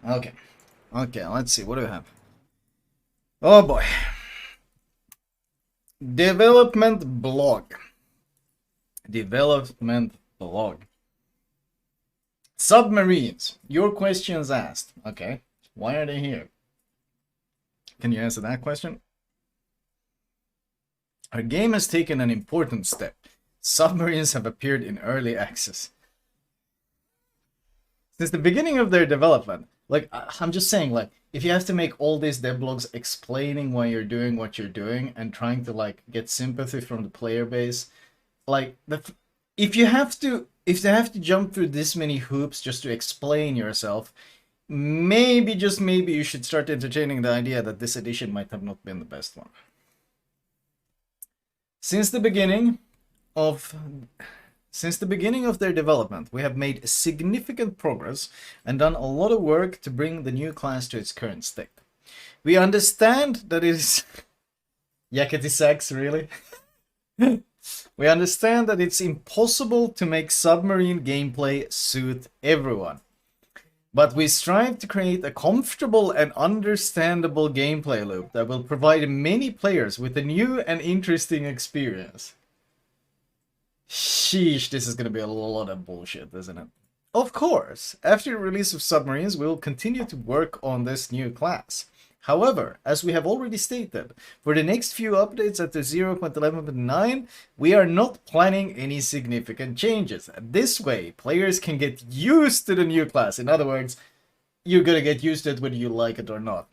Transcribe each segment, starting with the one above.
Okay. Okay, let's see. What do we have? Oh boy. Development blog. Development blog. Submarines. Your questions asked. Okay. Why are they here? Can you answer that question? Our game has taken an important step. Submarines have appeared in early access. Since the beginning of their development, like, I'm just saying, like, if you have to make all these devlogs explaining why you're doing what you're doing and trying to, like, get sympathy from the player base, like, if you have to, if they have to jump through this many hoops just to explain yourself, maybe, just maybe, you should start entertaining the idea that this edition might have not been the best one. Since the beginning of their development, we have made significant progress and done a lot of work to bring the new class to its current state. We understand that it is... Yakety Sax, really? We understand that it's impossible to make submarine gameplay suit everyone. But we strive to create a comfortable and understandable gameplay loop that will provide many players with a new and interesting experience. Sheesh, this is gonna be a lot of bullshit, isn't it? Of course, after the release of Submarines, we will continue to work on this new class. However, as we have already stated, for the next few updates at the 0.11.9, we are not planning any significant changes. This way, players can get used to the new class. In other words, you're gonna get used to it whether you like it or not.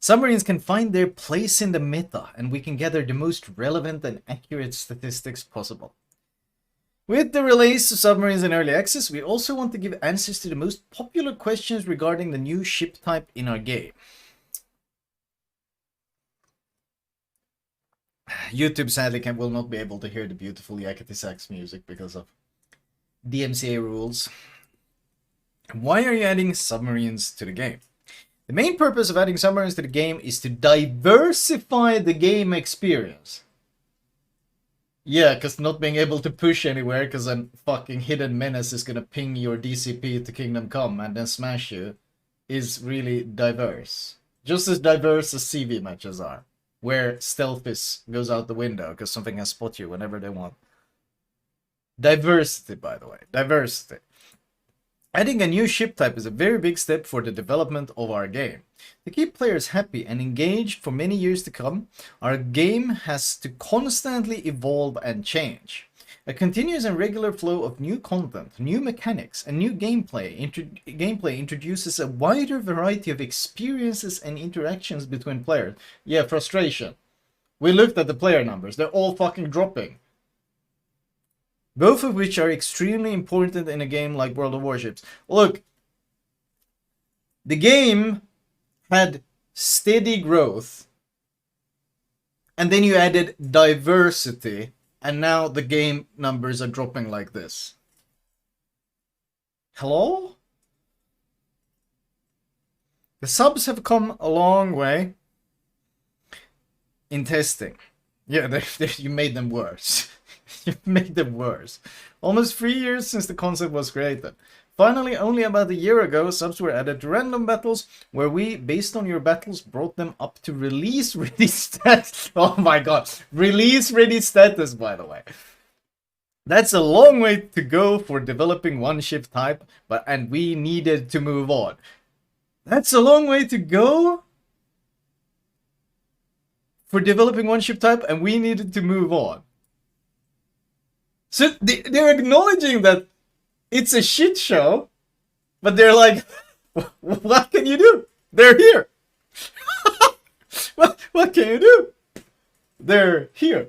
Submarines can find their place in the meta, and we can gather the most relevant and accurate statistics possible. With the release of Submarines in Early Access, we also want to give answers to the most popular questions regarding the new ship type in our game. YouTube sadly will not be able to hear the beautiful Yakety Sax music because of DMCA rules. Why are you adding submarines to the game? The main purpose of adding submarines to the game is to diversify the game experience. Yeah, because not being able to push anywhere because a fucking hidden menace is gonna ping your DCP to Kingdom Come and then smash you is really diverse. Just as diverse as CV matches are, where stealth goes out the window because something can spot you whenever they want. Diversity, by the way. Diversity. Adding a new ship type is a very big step for the development of our game. To keep players happy and engaged for many years to come, our game has to constantly evolve and change. A continuous and regular flow of new content, new mechanics, and new gameplay introduces a wider variety of experiences and interactions between players. Yeah, frustration. We looked at the player numbers, they're all fucking dropping. Both of which are extremely important in a game like World of Warships. Look, the game had steady growth, and then you added diversity, and now the game numbers are dropping like this. Hello? The subs have come a long way in testing. Yeah, you made them worse. You made them worse. Almost 3 years since the concept was created. Finally, only about a year ago, subs were added to random battles, where we, based on your battles, brought them up to release-ready status. Oh my god. Release-ready status, by the way. That's a long way to go for developing one ship type, and we needed to move on. That's a long way to go for developing one ship type, and we needed to move on. So they're acknowledging that it's a shit show, but they're like, what can you do? They're here. What can you do? They're here.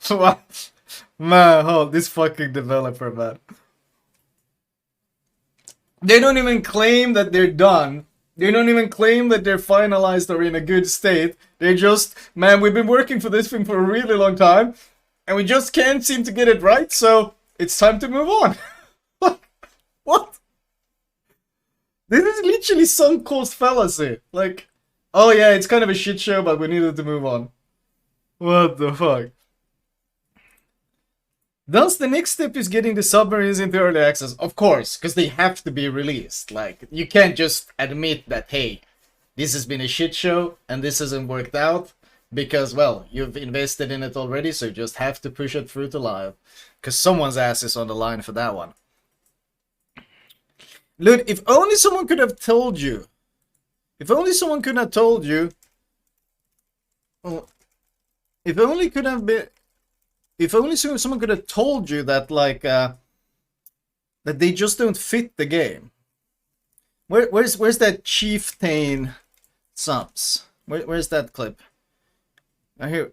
What? Man, oh, this fucking developer, man. They don't even claim that they're done. They don't even claim that they're finalized or in a good state. They're just, man, we've been working for this thing for a really long time, and we just can't seem to get it right, so it's time to move on. What? This is literally sunk cost fallacy. Like, oh yeah, it's kind of a shit show, but we needed to move on. What the fuck? Thus, the next step is getting the submarines into early access. Of course, because they have to be released. Like, you can't just admit that, hey, this has been a shit show and this hasn't worked out. Because, well, you've invested in it already, so you just have to push it through to live. Because someone's ass is on the line for that one. Look, if only someone could have told you. If only someone could have told you. If only could have been. If only someone could have told you that, like, that they just don't fit the game. Where's that chieftain subs? Where's that clip? I hear.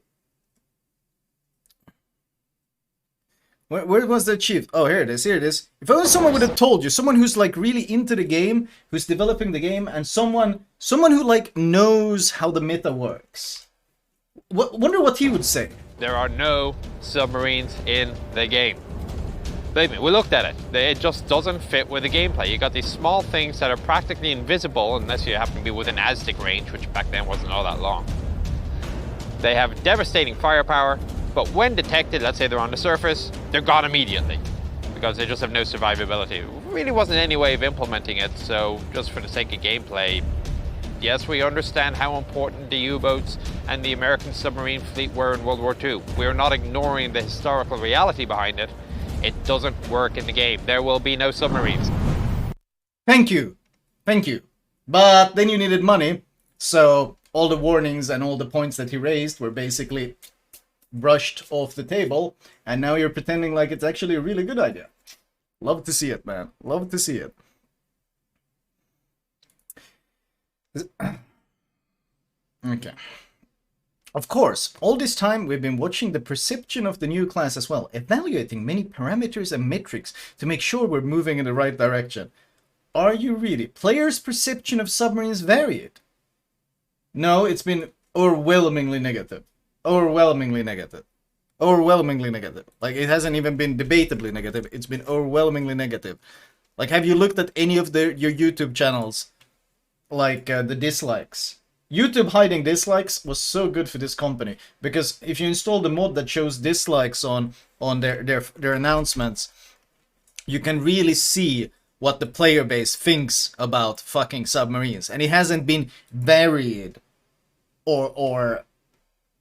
Where was the chief? Oh, here it is. Here it is. If only someone would have told you, someone who's like really into the game, who's developing the game, and someone who like knows how the meta works. Wonder what he would say. There are no submarines in the game. Believe me, we looked at it. It just doesn't fit with the gameplay. You got these small things that are practically invisible unless you happen to be within Aztec range, which back then wasn't all that long. They have devastating firepower, but when detected, let's say they're on the surface, they're gone immediately because they just have no survivability. There really wasn't any way of implementing it, so just for the sake of gameplay, yes, we understand how important the U-boats and the American submarine fleet were in World War II. We're not ignoring the historical reality behind it. It doesn't work in the game. There will be no submarines. Thank you. Thank you. But then you needed money, so all the warnings and all the points that he raised were basically brushed off the table, and now you're pretending like it's actually a really good idea. Love to see it, man. Love to see it. Okay. Of course, all this time we've been watching the perception of the new class as well, evaluating many parameters and metrics to make sure we're moving in the right direction. Are you really? Players' perception of submarines varied? No, it's been overwhelmingly negative. Overwhelmingly negative. Overwhelmingly negative. Like, it hasn't even been debatably negative. It's been overwhelmingly negative. Like, have you looked at any of your YouTube channels? Like, the dislikes. YouTube hiding dislikes was so good for this company. Because if you install the mod that shows dislikes on their announcements, you can really see what the player base thinks about fucking submarines. And it hasn't been varied. Or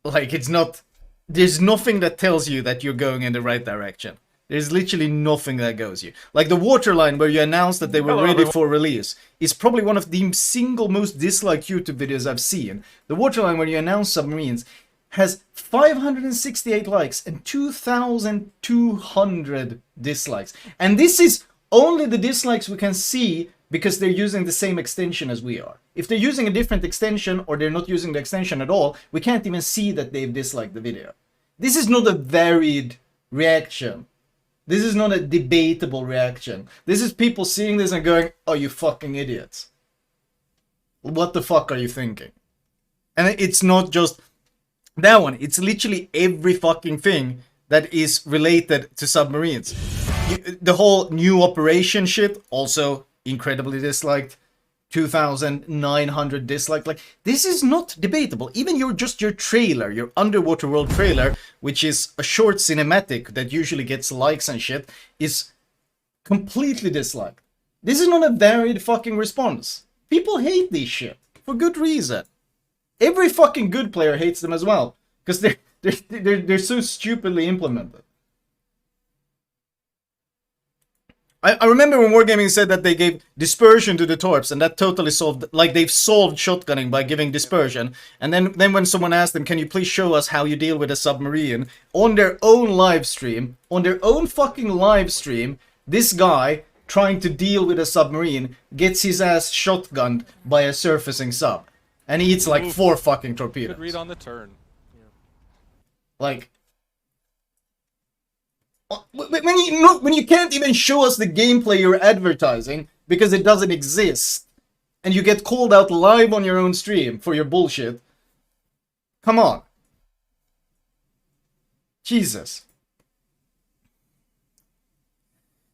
like, it's not, there's nothing that tells you that you're going in the right direction. There's literally nothing that goes you. Like the waterline where you announced that they were ready for release is probably one of the single most disliked YouTube videos I've seen. The waterline where you announce submarines has 568 likes and 2,200 dislikes. And this is only the dislikes we can see because they're using the same extension as we are. If they're using a different extension or they're not using the extension at all, we can't even see that they've disliked the video. This is not a varied reaction. This is not a debatable reaction. This is people seeing this and going, oh, you fucking idiots. What the fuck are you thinking? And it's not just that one. It's literally every fucking thing that is related to submarines. The whole new operation shit, also incredibly disliked. 2,900 disliked. Like, this is not debatable. Even your trailer, your Underwater World trailer, which is a short cinematic that usually gets likes and shit, is completely disliked. This is not a varied fucking response. People hate this shit for good reason. Every fucking good player hates them as well because they're so stupidly implemented. I remember when Wargaming said that they gave dispersion to the torps, and that totally solved, like, they've solved shotgunning by giving dispersion. And then when someone asked them, can you please show us how you deal with a submarine, on their own live stream, on their own fucking live stream, this guy trying to deal with a submarine gets his ass shotgunned by a surfacing sub. And he eats like 4 fucking torpedoes. Good read on the turn. Yeah. Like, when you can't even show us the gameplay you're advertising because it doesn't exist, and you get called out live on your own stream for your bullshit. Come on. Jesus.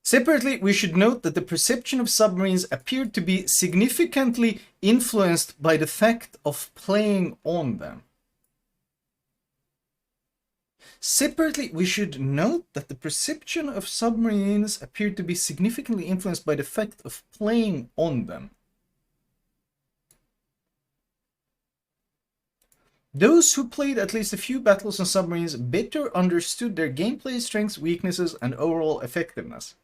Separately, we should note that the perception of submarines appeared to be significantly influenced by the fact of playing on them. Separately, we should note that the perception of submarines appeared to be significantly influenced by the fact of playing on them. Those who played at least a few battles on submarines better understood their gameplay strengths, weaknesses, and overall effectiveness.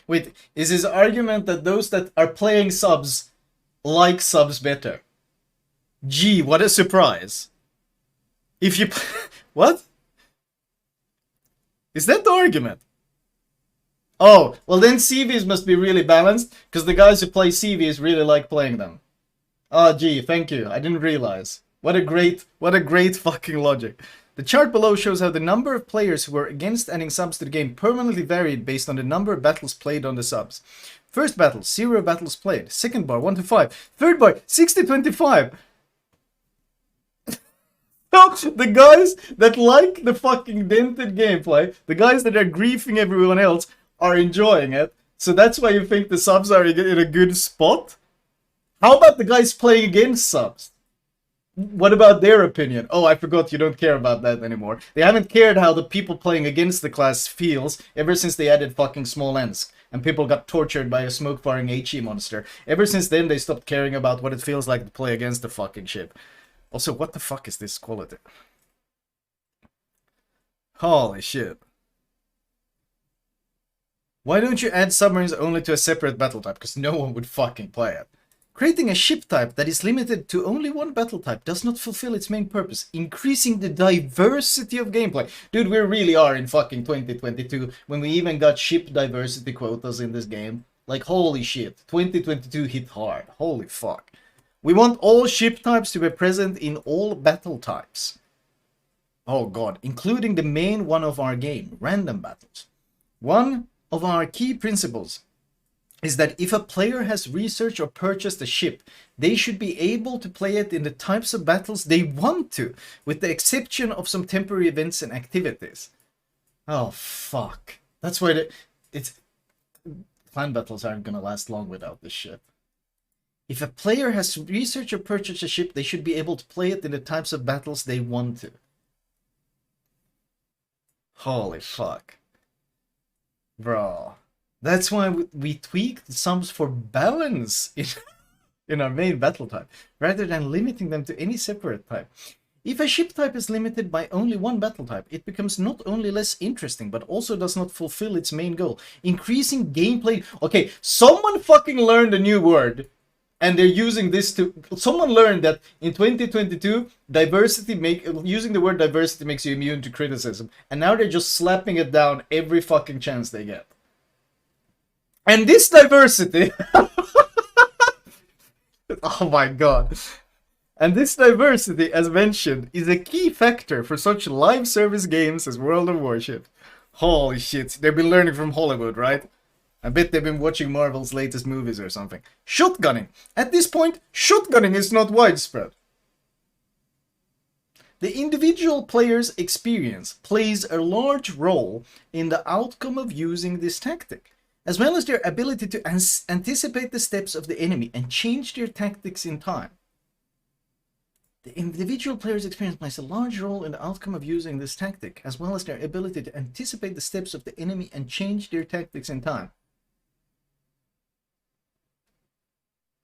Wait, is his argument that those that are playing subs like subs better? Gee, what a surprise. If you... What? Is that the argument? Oh, well then CVs must be really balanced, because the guys who play CVs really like playing them. Oh, gee, thank you. I didn't realize. What a great fucking logic. The chart below shows how the number of players who were against adding subs to the game permanently varied based on the number of battles played on the subs. First battle, 0 battles played. Second bar, 1 to 5. Third bar, 6 to 25. The guys that like the fucking dented gameplay, the guys that are griefing everyone else, are enjoying it. So that's why you think the subs are in a good spot? How about the guys playing against subs? What about their opinion? Oh, I forgot you don't care about that anymore. They haven't cared how the people playing against the class feels ever since they added fucking Smolensk and people got tortured by a smoke-firing HE monster. Ever since then, they stopped caring about what it feels like to play against the fucking ship. Also, what the fuck is this quality? Holy shit. Why don't you add submarines only to a separate battle type? Because no one would fucking play it. Creating a ship type that is limited to only one battle type does not fulfill its main purpose, increasing the diversity of gameplay. Dude, we really are in fucking 2022 when we even got ship diversity quotas in this game. Like, holy shit, 2022 hit hard. Holy fuck. We want all ship types to be present in all battle types. Oh god, including the main one of our game, random battles. One of our key principles is that if a player has researched or purchased a ship, they should be able to play it in the types of battles they want to, with the exception of some temporary events and activities. Oh fuck. That's why clan battles aren't gonna last long without this shit. If a player has researched or purchased a ship, they should be able to play it in the types of battles they want to. Holy fuck. Bro. That's why we tweaked the subs for balance in our main battle type, rather than limiting them to any separate type. If a ship type is limited by only one battle type, it becomes not only less interesting, but also does not fulfill its main goal, increasing gameplay. Okay, someone fucking learned a new word, and they're using this to... Someone learned that in 2022, using the word diversity makes you immune to criticism, and now they're just slapping it down every fucking chance they get. And this diversity... Oh my god. And this diversity, as mentioned, is a key factor for such live service games as World of Warship. Holy shit, they've been learning from Hollywood, right? I bet they've been watching Marvel's latest movies or something. Shotgunning. At this point, shotgunning is not widespread. The individual player's experience plays a large role in the outcome of using this tactic, as well as their ability to anticipate the steps of the enemy and change their tactics in time. The individual player's experience plays a large role in the outcome of using this tactic, as well as their ability to anticipate the steps of the enemy and change their tactics in time.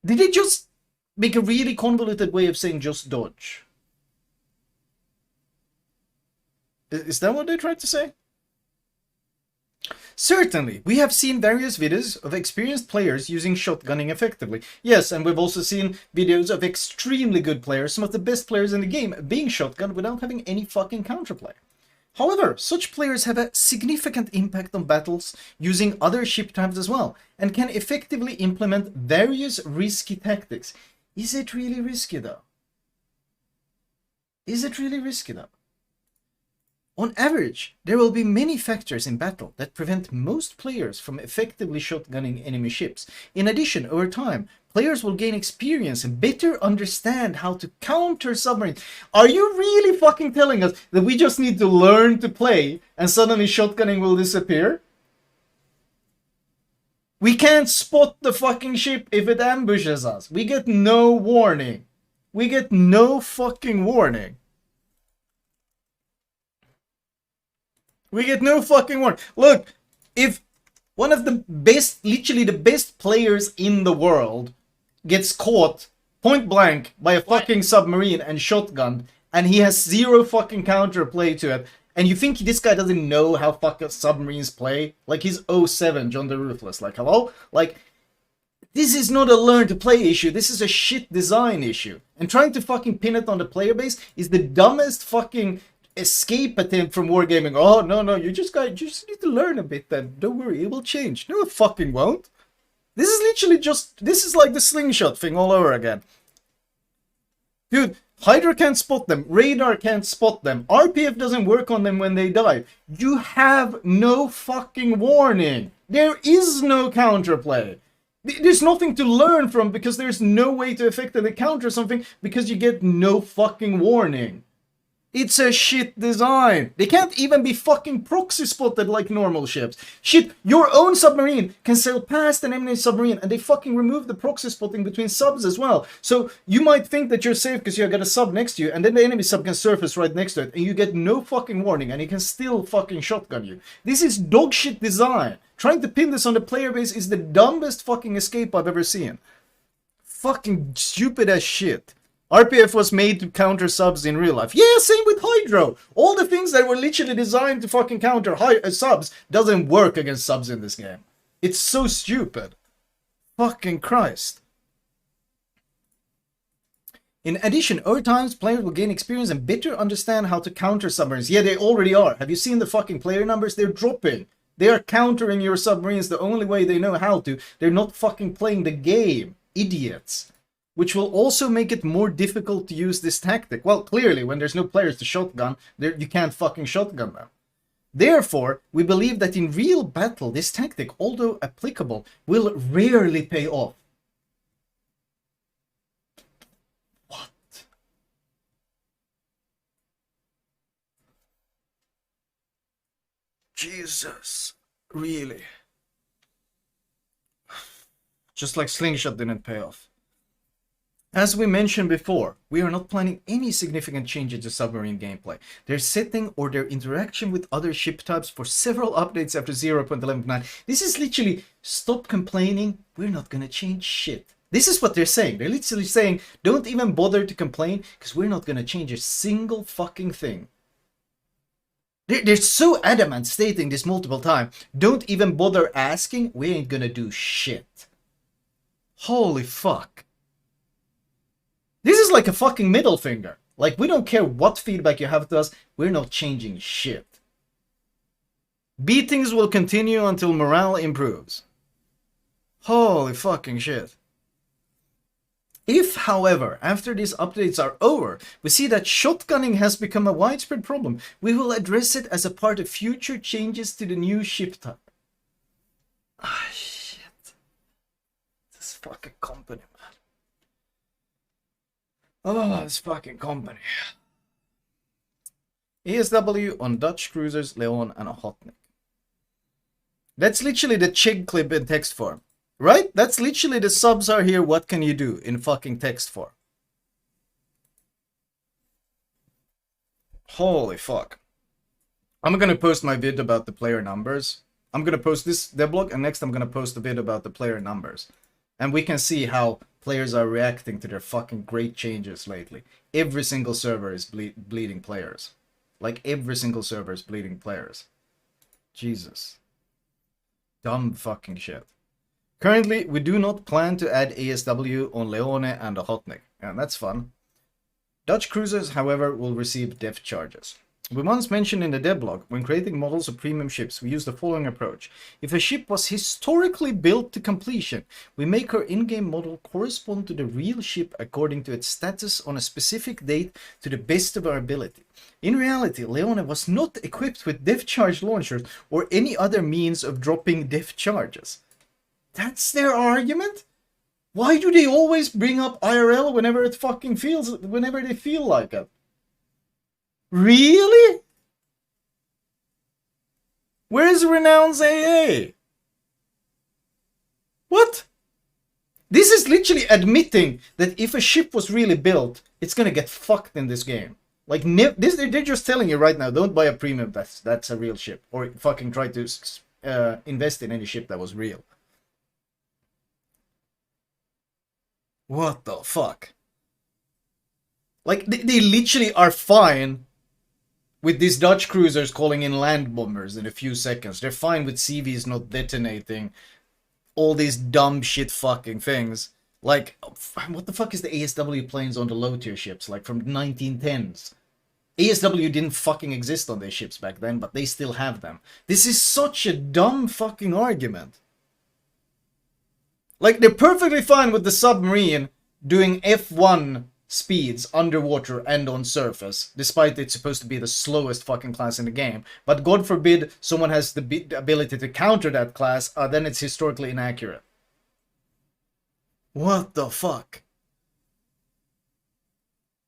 Did they just make a really convoluted way of saying just dodge? Is that what they tried to say? Certainly, we have seen various videos of experienced players using shotgunning effectively. Yes, and we've also seen videos of extremely good players, some of the best players in the game, being shotgunned without having any fucking counterplay. However, such players have a significant impact on battles using other ship types as well, and can effectively implement various risky tactics. Is it really risky though? Is it really risky though? On average, there will be many factors in battle that prevent most players from effectively shotgunning enemy ships. In addition, over time, players will gain experience and better understand how to counter submarines. Are you really fucking telling us that we just need to learn to play and suddenly shotgunning will disappear? We can't spot the fucking ship if it ambushes us. We get no warning. we get no fucking warning. We get no fucking warning. Look, if one of the best, literally the best players in the world gets caught point blank by a fucking submarine and shotgun, and he has zero fucking counterplay to it, and you think this guy doesn't know how fucking submarines play? Like, he's 07, John the Ruthless. Like, hello? Like, this is not a learn to play issue, this is a shit design issue. And trying to fucking pin it on the player base is the dumbest fucking escape attempt from wargaming. Oh, no, you just need to learn a bit then. Don't worry, it will change. No, it fucking won't. This is literally just, this is like the slingshot thing all over again. Dude, Hydra can't spot them, radar can't spot them, RPF doesn't work on them when they die. You have no fucking warning. There is no counterplay. There's nothing to learn from because there's no way to effectively counter something because you get no fucking warning. It's a shit design. They can't even be fucking proxy spotted like normal ships. Shit, your own submarine can sail past an enemy submarine and they fucking remove the proxy spotting between subs as well. So you might think that you're safe because you've got a sub next to you and then the enemy sub can surface right next to it and you get no fucking warning and he can still fucking shotgun you. This is dog shit design. Trying to pin this on the player base is the dumbest fucking escape I've ever seen. Fucking stupid as shit. RPF was made to counter subs in real life. Yeah, same with Hydro. All the things that were literally designed to fucking counter subs doesn't work against subs in this game. It's so stupid. Fucking Christ. In addition, over time, players will gain experience and better understand how to counter submarines. Yeah, they already are. Have you seen the fucking player numbers? They're dropping. They are countering your submarines the only way they know how to. They're not fucking playing the game. Idiots. Which will also make it more difficult to use this tactic. Well, clearly, when there's no players to shotgun, you can't fucking shotgun them. Therefore, we believe that in real battle, this tactic, although applicable, will rarely pay off. What? Jesus. Really? Just like Slingshot didn't pay off. As we mentioned before, we are not planning any significant changes to submarine gameplay. Their setting or their interaction with other ship types for several updates after 0.11.9. This is literally, stop complaining, we're not gonna change shit. This is what they're saying. They're literally saying, don't even bother to complain, because we're not gonna change a single fucking thing. They're so adamant stating this multiple times. Don't even bother asking, we ain't gonna do shit. Holy fuck. This is like a fucking middle finger. Like, we don't care what feedback you have to us, we're not changing shit. Beatings will continue until morale improves. Holy fucking shit. If, however, after these updates are over, we see that shotgunning has become a widespread problem, we will address it as a part of future changes to the new ship type. Ah, shit. This fucking company, man. Oh, this fucking company. ESW on Dutch cruisers, Leon and a Hotnik. That's literally the Chig clip in text form. Right? That's literally the subs are here, what can you do in fucking text form. Holy fuck. I'm gonna post my vid about the player numbers. I'm gonna post this devblog and next I'm gonna post a vid about the player numbers. And we can see how players are reacting to their fucking great changes lately. Every single server is bleeding players. Like, every single server is bleeding players. Jesus. Dumb fucking shit. Currently, we do not plan to add ASW on Leone and a Hotnik. And that's fun. Dutch cruisers, however, will receive depth charges. We once mentioned in the Devblog, when creating models of premium ships, we use the following approach. If a ship was historically built to completion, we make her in-game model correspond to the real ship according to its status on a specific date to the best of our ability. In reality, Leone was not equipped with depth charge launchers or any other means of dropping depth charges. That's their argument? Why do they always bring up IRL whenever it fucking feels, whenever they feel like it? Really? Where's Renown's AA? What? This is literally admitting that if a ship was really built, it's gonna get fucked in this game. Like, they're just telling you right now, don't buy a premium that's a real ship. Or fucking try to invest in any ship that was real. What the fuck? Like, they literally are fine with these Dutch cruisers calling in land bombers in a few seconds. They're fine with CVs not detonating. All these dumb shit fucking things. Like, what the fuck is the ASW planes on the low tier ships? Like, from the 1910s. ASW didn't fucking exist on their ships back then, but they still have them. This is such a dumb fucking argument. Like, they're perfectly fine with the Submarine doing F1 speeds underwater and on surface, despite it's supposed to be the slowest fucking class in the game. But God forbid someone has the ability to counter that class, then it's historically inaccurate. What the fuck?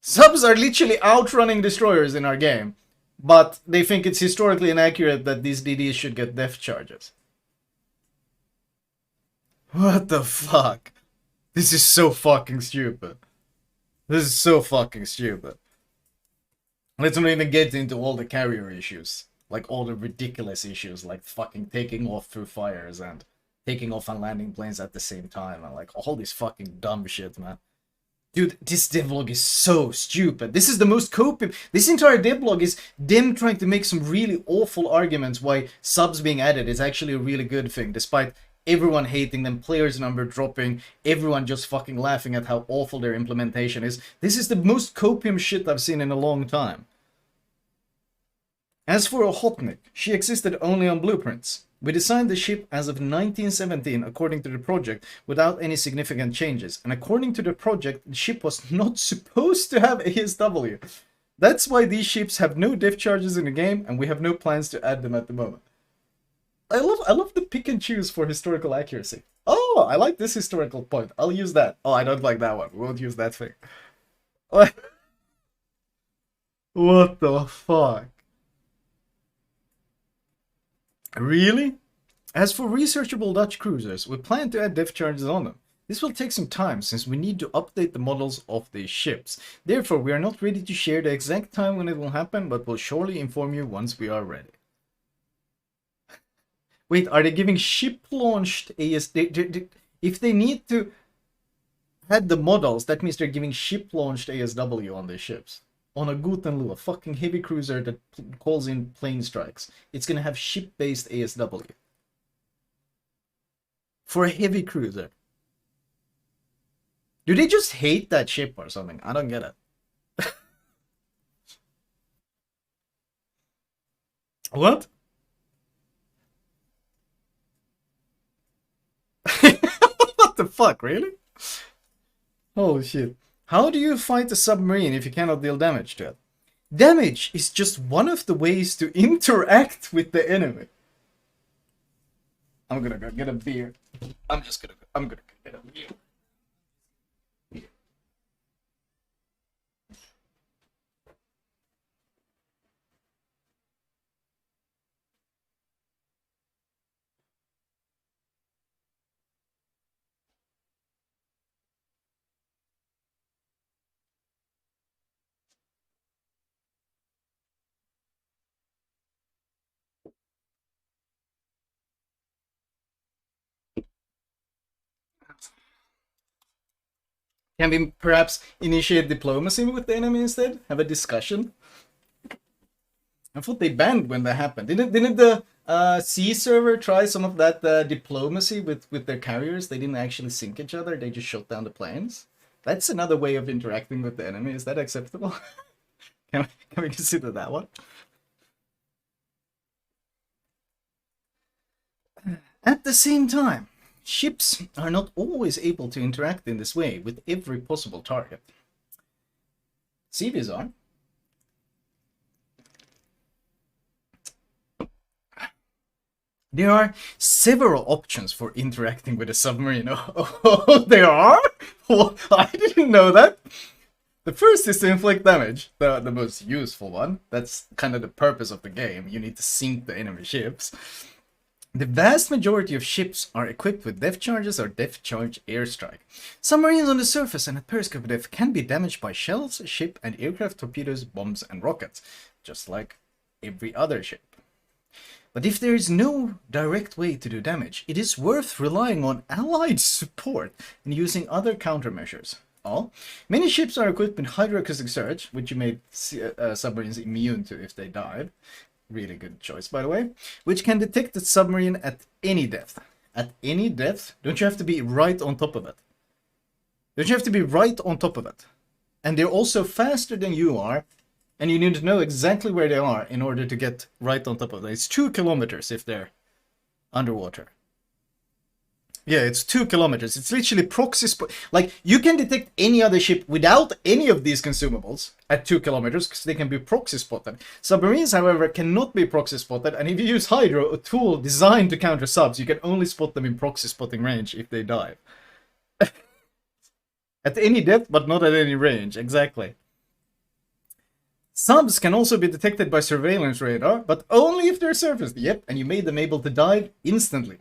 Subs are literally outrunning destroyers in our game, but they think it's historically inaccurate that these DDs should get depth charges. What the fuck? This is so fucking stupid. This is so fucking stupid. Let's not even get into all the carrier issues. Like, all the ridiculous issues, like fucking taking off through fires and taking off on landing planes at the same time. And like, all this fucking dumb shit, man. Dude, this devlog is so stupid. This is the most copium. This entire devlog is them trying to make some really awful arguments why subs being added is actually a really good thing, despite everyone hating them, players number dropping, everyone just fucking laughing at how awful their implementation is. This is the most copium shit I've seen in a long time. As for Ochotnik, she existed only on blueprints. We designed the ship as of 1917 according to the project without any significant changes, and according to the project, the ship was not supposed to have ASW. That's why these ships have no depth charges in the game, and we have no plans to add them at the moment. I love the pick and choose for historical accuracy. Oh, I like this historical point. I'll use that. Oh, I don't like that one. We won't use that thing. What the fuck? Really? As for researchable Dutch cruisers, we plan to add depth charges on them. This will take some time since we need to update the models of these ships. Therefore, we are not ready to share the exact time when it will happen, but will surely inform you once we are ready. Wait, are they giving ship-launched ASW? If they need to add the models, that means they're giving ship-launched ASW on their ships. On a Gutenlu, a fucking heavy cruiser that calls in plane strikes. It's gonna have ship-based ASW. For a heavy cruiser. Do they just hate that ship or something? I don't get it. What? What the fuck, really? Oh shit. How do you fight a submarine if you cannot deal damage to it? Damage is just one of the ways to interact with the enemy. I'm gonna go get a beer. I'm gonna go get a beer. Can we perhaps initiate diplomacy with the enemy instead? Have a discussion? I thought they banned when that happened. Didn't the C server try some of that diplomacy with their carriers? They didn't actually sink each other. They just shot down the planes. That's another way of interacting with the enemy. Is that acceptable? Can we consider that one? At the same time, ships are not always able to interact in this way with every possible target. CVs are. There are several options for interacting with a submarine. Oh, there are? Well, I didn't know that. The first is to inflict damage, the most useful one. That's kind of the purpose of the game. You need to sink the enemy ships. The vast majority of ships are equipped with depth charges or depth charge airstrike. Submarines on the surface and at periscope depth can be damaged by shells, ship and aircraft torpedoes, bombs and rockets, just like every other ship. But if there is no direct way to do damage, it is worth relying on allied support and using other countermeasures. Many ships are equipped with hydroacoustic surge, which you made submarines immune to if they died. Really good choice, by the way. Which can detect the submarine at any depth. At any depth? Don't you have to be right on top of it? Don't you have to be right on top of it? And they're also faster than you are, and you need to know exactly where they are in order to get right on top of it. It's 2 kilometers if they're underwater. Yeah, it's 2 kilometers. It's literally proxy like, you can detect any other ship without any of these consumables at 2 kilometers because they can be proxy spotted. Submarines, however, cannot be proxy spotted, and if you use Hydro, a tool designed to counter subs, you can only spot them in proxy spotting range if they dive. At any depth, but not at any range, exactly. Subs can also be detected by surveillance radar, but only if they're surfaced. Yep, and you made them able to dive instantly.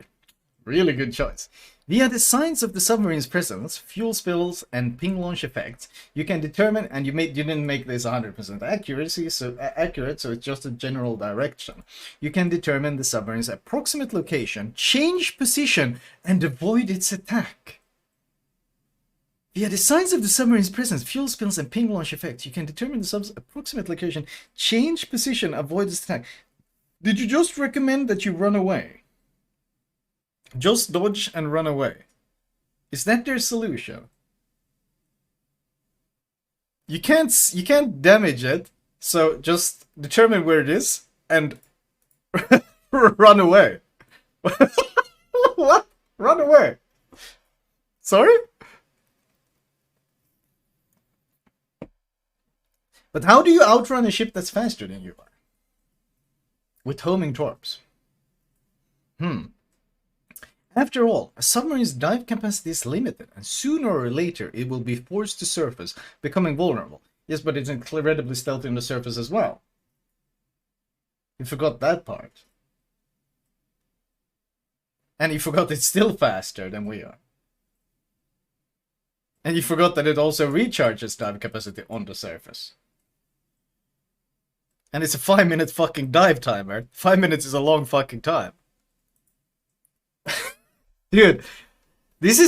Really good choice. Via the signs of the submarine's presence, fuel spills, and ping launch effects, you can determine, and you didn't make this 100% accurate, so it's just a general direction. You can determine the submarine's approximate location, change position, and avoid its attack. Via the signs of the submarine's presence, fuel spills, and ping launch effects, you can determine the sub's approximate location, change position, avoid its attack. Did you just recommend that you run away? Just dodge and run away. Is that their solution? You can't damage it, so just determine where it is and run away. What? Run away? Sorry? But how do you outrun a ship that's faster than you are? With homing torps. After all, a submarine's dive capacity is limited, and sooner or later it will be forced to surface, becoming vulnerable. Yes, but it's incredibly stealthy on the surface as well. You forgot that part. And you forgot it's still faster than we are. And you forgot that it also recharges dive capacity on the surface. And it's a 5-minute fucking dive timer. 5 minutes is a long fucking time. Dude, there's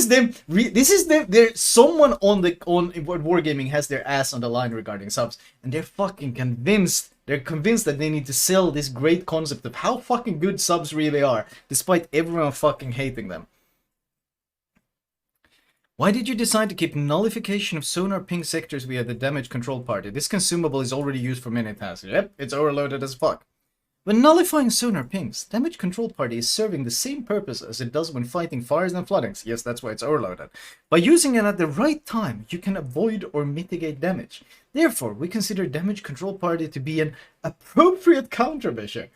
someone on Wargaming has their ass on the line regarding subs, and they're fucking convinced. They're convinced that they need to sell this great concept of how fucking good subs really are, despite everyone fucking hating them. Why did you decide to keep nullification of sonar ping sectors via the damage control party? This consumable is already used for many tasks. Yep, it's overloaded as fuck. When nullifying sonar pings, damage control party is serving the same purpose as it does when fighting fires and floodings. Yes, that's why it's overloaded. By using it at the right time, you can avoid or mitigate damage. Therefore, we consider damage control party to be an appropriate countermeasure.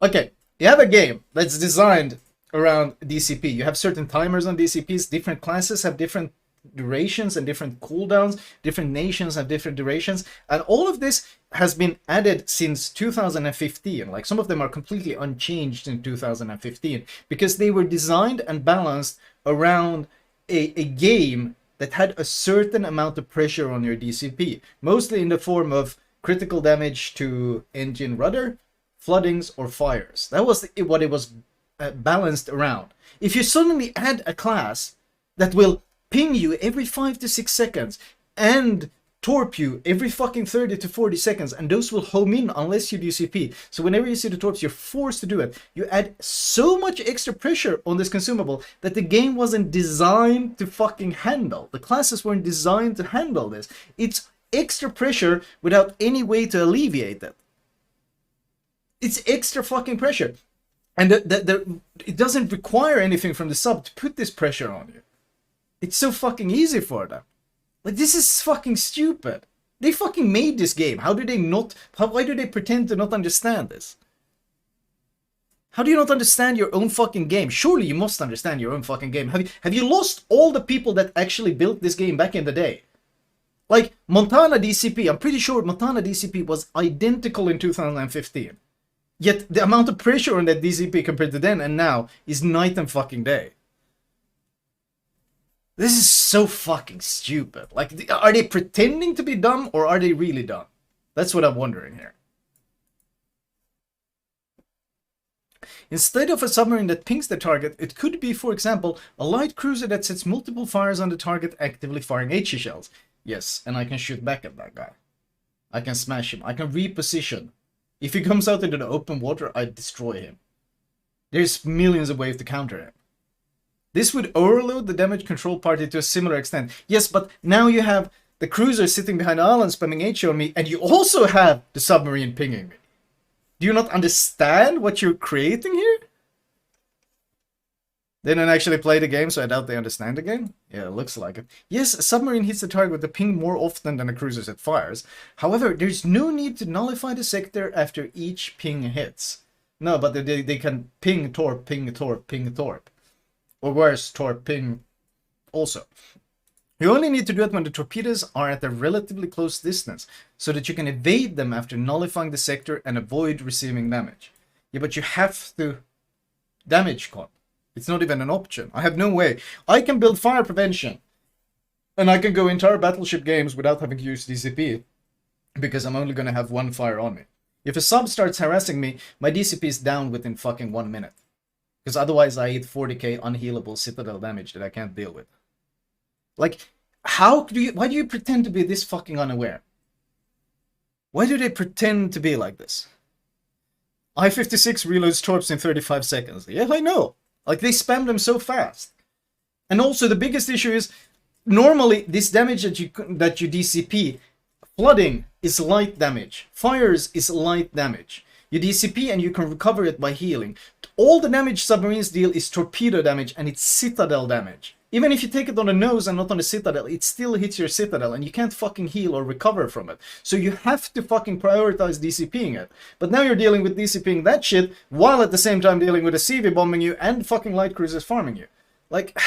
Okay, you have a game that's designed around DCP. You have certain timers on DCPs. Different classes have different durations and different cooldowns. Different nations have different durations. And all of this has been added since 2015. Like, some of them are completely unchanged in 2015 because they were designed and balanced around a game that had a certain amount of pressure on your DCP, mostly in the form of critical damage to engine rudder, floodings, or fires. That was what it was balanced around. If you suddenly add a class that will ping you every 5 to 6 seconds and torp you every fucking 30 to 40 seconds, and those will home in unless you DCP. So whenever you see the torps, you're forced to do it. You add so much extra pressure on this consumable that the game wasn't designed to fucking handle. The classes weren't designed to handle this. It's extra pressure without any way to alleviate it. It's extra fucking pressure. And it doesn't require anything from the sub to put this pressure on you. It's so fucking easy for them. Like, this is fucking stupid. They fucking made this game. How do they not... why do they pretend to not understand this? How do you not understand your own fucking game? Surely you must understand your own fucking game. Have you lost all the people that actually built this game back in the day? Like, Montana DCP. I'm pretty sure Montana DCP was identical in 2015. Yet the amount of pressure on that DCP compared to then and now is night and fucking day. This is so fucking stupid. Like, are they pretending to be dumb or are they really dumb? That's what I'm wondering here. Instead of a submarine that pings the target, it could be, for example, a light cruiser that sets multiple fires on the target, actively firing HE shells. Yes, and I can shoot back at that guy. I can smash him. I can reposition. If he comes out into the open water, I destroy him. There's millions of ways to counter him. This would overload the damage control party to a similar extent. Yes, but now you have the cruiser sitting behind the island spamming HE on me, and you also have the submarine pinging me. Do you not understand what you're creating here? They don't actually play the game, so I doubt they understand the game. Yeah, it looks like it. Yes, a submarine hits the target with the ping more often than a cruiser set fires. However, there's no need to nullify the sector after each ping hits. No, but they can ping torp, ping torp, ping torp. Or worse, torp, ping also. You only need to do it when the torpedoes are at a relatively close distance, so that you can evade them after nullifying the sector and avoid receiving damage. Yeah, but you have to damage con. It's not even an option. I have no way. I can build fire prevention, and I can go entire battleship games without having to use DCP, because I'm only going to have one fire on me. If a sub starts harassing me, my DCP is down within fucking 1 minute. Because otherwise I eat 40k unhealable citadel damage that I can't deal with. Like, why do you pretend to be this fucking unaware? Why do they pretend to be like this? I-56 reloads torps in 35 seconds. Yeah, I know. Like, they spam them so fast. And also, the biggest issue is, normally, this damage that you DCP, flooding is light damage. Fires is light damage. You DCP and you can recover it by healing. All the damage submarines deal is torpedo damage and it's citadel damage. Even if you take it on the nose and not on the citadel, it still hits your citadel and you can't fucking heal or recover from it. So you have to fucking prioritize DCPing it. But now you're dealing with DCPing that shit while at the same time dealing with a CV bombing you and fucking light cruisers farming you. Like,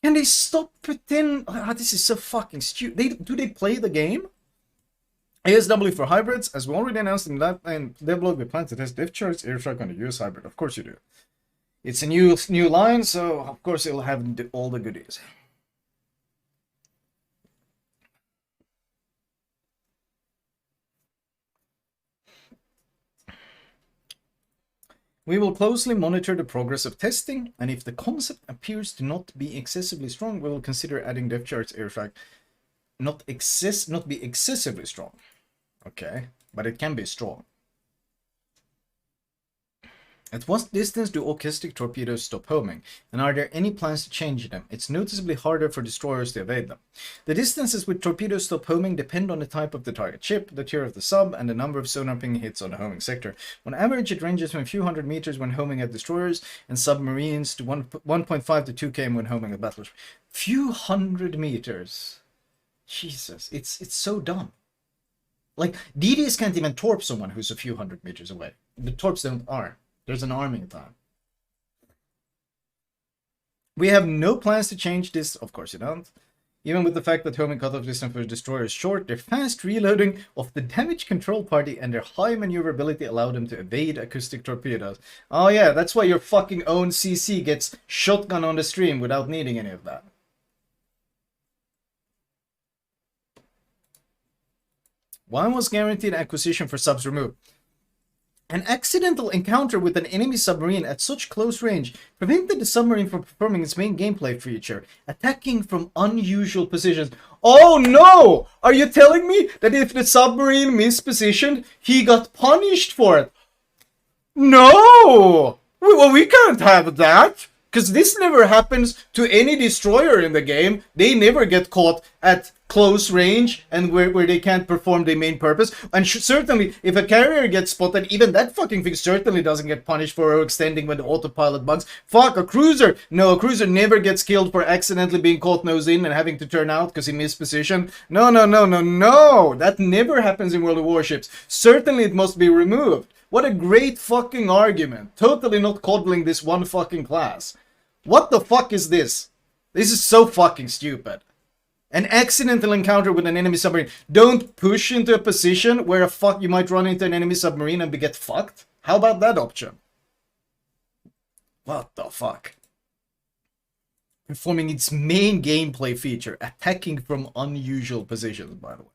can they stop pretending? Oh, this is so fucking stupid. Do they play the game? ASW for hybrids, as we already announced in that and Devblog, we plan to test diff charts airstrike on the US hybrid. Of course you do. It's a new line, so of course it'll have all the goodies. We will closely monitor the progress of testing, and if the concept appears to not be excessively strong, we will consider adding depth charts airstrike. Not be excessively strong. Okay, but it can be strong. At what distance do orchestic torpedoes stop homing, and are there any plans to change them? It's noticeably harder for destroyers to evade them. The distances with torpedoes stop homing depend on the type of the target ship, the tier of the sub, and the number of sonar ping hits on the homing sector. On average, it ranges from a few hundred meters when homing at destroyers and submarines to 1.5 to 2 km when homing at battleships. Few hundred meters. Jesus, it's so dumb. Like, DDs can't even torp someone who's a few hundred meters away. The torps don't are. There's an arming time. We have no plans to change this. Of course you don't. Even with the fact that homing cutoff distance for destroyers is short, their fast reloading of the damage control party and their high maneuverability allow them to evade acoustic torpedoes. Oh yeah, that's why your fucking own CC gets shotgun on the stream without needing any of that. Why was guaranteed acquisition for subs removed? An accidental encounter with an enemy submarine at such close range prevented the submarine from performing its main gameplay feature, attacking from unusual positions. Oh no! Are you telling me that if the submarine mispositioned, he got punished for it? No! Well, we can't have that! Because this never happens to any destroyer in the game. They never get caught at close range and where they can't perform their main purpose. And certainly, if a carrier gets spotted, even that fucking thing certainly doesn't get punished for extending when the autopilot bugs. Fuck, a cruiser! No, a cruiser never gets killed for accidentally being caught nose in and having to turn out because he missed position. No, no, no, no, no! That never happens in World of Warships. Certainly it must be removed. What a great fucking argument. Totally not coddling this one fucking class. What the fuck is this? This is so fucking stupid. An accidental encounter with an enemy submarine. Don't push into a position where you might run into an enemy submarine and get fucked. How about that option? What the fuck? Performing its main gameplay feature, attacking from unusual positions, by the way.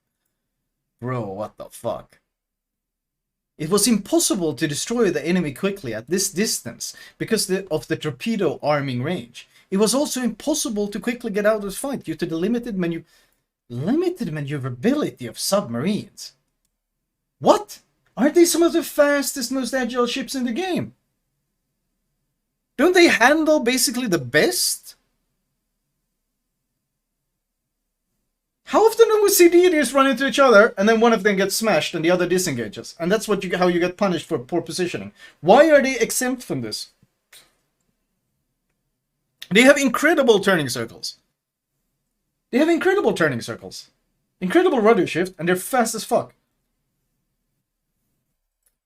Bro, what the fuck? It was impossible to destroy the enemy quickly at this distance because of the torpedo arming range. It was also impossible to quickly get out of the fight due to the limited maneuverability of submarines. What? Aren't they some of the fastest, most agile ships in the game? Don't they handle basically the best? How often do we see deities run into each other and then one of them gets smashed and the other disengages? And that's how you get punished for poor positioning. Why are they exempt from this? They have incredible turning circles. Incredible rudder shift, and they're fast as fuck.